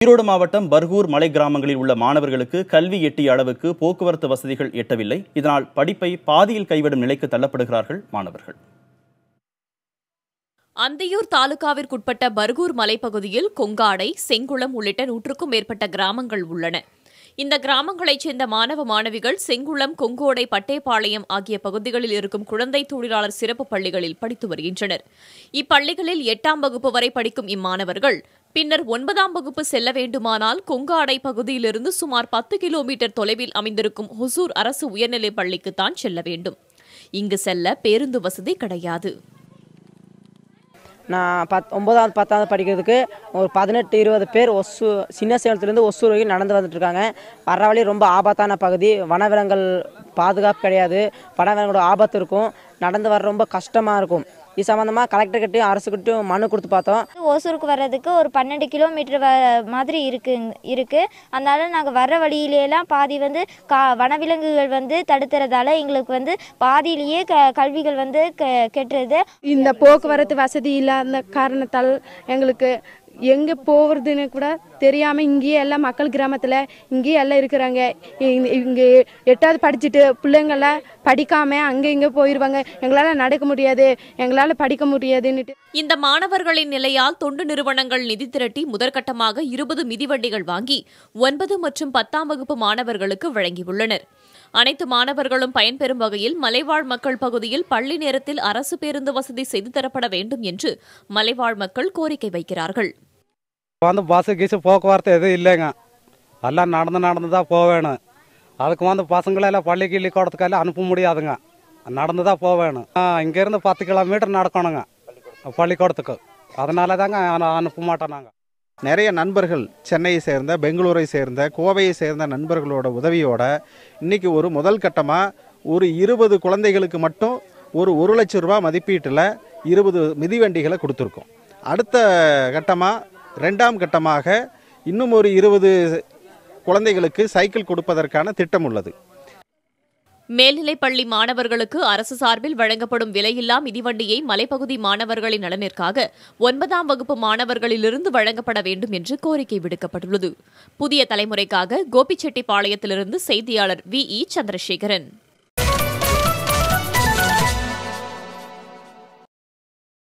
ஈரோடு மாவட்டம் பர்கூர் மலை கிராமங்களில் உள்ள மாணவர்களுக்கு கல்வி எட்டிய அளவுக்கு போக்குவரத்து வசதிகள் எட்டவில்லை. இதனால் படிப்பை பாதியில் கைவிடும் நிலைக்கு தள்ளப்படுகிறார்கள் மாணவர்கள். அந்தியூர் தாலுகாவிற்குட்பட்ட பர்கூர் மலைப்பகுதியில் கொங்காடை, செங்குளம் உள்ளிட்ட 100க்கும் மேற்பட்ட கிராமங்கள் உள்ளன. இந்த கிராமங்களைச் சேர்ந்த மாணவ மாணவிகள் செங்குளம், கொங்கோடை, பட்டேபாளையம் ஆகிய பகுதிகளில் இருக்கும் குழந்தை தொழிலாளர் சிறப்பு பள்ளிகளில் படித்து வருகின்றனர். இப்பள்ளிகளில் 8ஆம் வகுப்பு வரை படிக்கும் இம்மாணவர்கள் பின்னர் 9ஆம் வகுப்பு செல்ல வேண்டுமானால் கொங்காடை பகுதியிலிருந்து சுமார் 10 கிலோமீட்டர் தொலைவில் அமைந்திருக்கும் ஹொசூர் அரசு உயர்நிலைப் பள்ளிக்குத்தான் செல்ல வேண்டும். இங்கு செல்ல பேருந்து வசதி கிடையாது. நான் 9வது 10வது படிக்கிறதுக்கு ஒரு 18-20 பேர் சின்ன சேலத்துலேருந்து ஒசூர் வரைக்கும் நடந்து வந்துட்டுருக்காங்க. வர வழி ரொம்ப ஆபத்தான பகுதி. வனவிலங்குகள் பாதுகாப்பு கிடையாது. வனவிலங்கோட ஆபத்து இருக்கும். நடந்து வர ரொம்ப கஷ்டமாக இருக்கும். இது சம்மந்தமாக கலெக்டர்கிட்டையும் அரசுக்கிட்டையும் மனு கொடுத்து பார்த்தோம். ஓசூருக்கு வர்றதுக்கு ஒரு 12 கிலோமீட்டர் மாதிரி இருக்குது. அதனால நாங்கள் வர்ற வழியிலலாம் பாதி வனவிலங்குகள் தடுத்துறதால எங்களுக்கு பாதியிலேயே கல்விகள் கெட்டுறது. இந்த போக்குவரத்து வசதி இல்லாத காரணத்தால் எங்களுக்கு எங்கே போகிறதுன்னு கூட தெரியாமல் இங்கேயே எல்லாம் மக்கள் கிராமத்தில் இங்கேயே எல்லாம் இருக்கிறாங்க. இங்கே 8வது படிச்சுட்டு பிள்ளைங்களாம் படிக்காமல் அங்கே இங்கே போயிடுவாங்க. எங்களால் நடக்க முடியாது, எங்களால் படிக்க முடியாதுன்னுட்டு. இந்த மாணவர்களின் நிலையால் தொண்டு நிறுவனங்கள் நிதி திரட்டி முதற்கட்டமாக 20 மிதிவண்டிகள் வாங்கி 9 மற்றும் 10ஆம் வகுப்பு மாணவர்களுக்கு வழங்கியுள்ளனர். அனைத்து மாணவர்களும் பயன்பெறும் வகையில் மலைவாழ் மக்கள் பகுதியில் பள்ளி நேரத்தில் அரசு பேருந்து வசதி செய்து தரப்பட வேண்டும் என்று மலைவாழ் மக்கள் கோரிக்கை வைக்கிறார்கள். பஸ் கீசு போக்குவரத்து எதுவும் இல்லைங்க. எல்லாம் நடந்து தான் போவேணும். அதுக்கு பசங்களெல்லாம் பள்ளி கிள்ளி கூடத்துக்கெல்லாம் அனுப்ப முடியாதுங்க. நடந்து தான் போவேணும். இங்கேருந்து 10 கிலோமீட்டர் நடக்கணுங்க பள்ளிக்கூடத்துக்கு. அதனால தாங்க அனுப்ப மாட்டோம். நாங்கள் நிறைய நண்பர்கள் சென்னையை சேர்ந்த, பெங்களூரை சேர்ந்த, கோவையை சேர்ந்த நண்பர்களோட உதவியோட இன்றைக்கி ஒரு முதல் கட்டமாக ஒரு 20 குழந்தைகளுக்கு மட்டும் ஒரு 1 லட்சம் ரூபா மதிப்பீட்டில் 20 மிதிவண்டிகளை கொடுத்துருக்கோம். அடுத்த கட்டமாக 2ஆம் கட்டமாக இன்னும் ஒரு 20 குழந்தைகளுக்கு சைக்கிள் கொடுப்பதற்கான திட்டம் உள்ளது. மேல்நிலைப்பள்ளி மாணவர்களுக்கு அரசு சார்பில் வழங்கப்படும் விலையில்லா மிதிவண்டியை மலைப்பகுதி மாணவர்களின் நலனிற்காக 9ஆம் வகுப்பு மாணவர்களிலிருந்து வழங்கப்பட வேண்டும் என்று கோரிக்கை விடுக்கப்பட்டுள்ளது. புதிய தலைமுறைக்காக கோபிச்செட்டிப்பாளையத்திலிருந்து செய்தியாளர் VE சந்திரசேகரன்.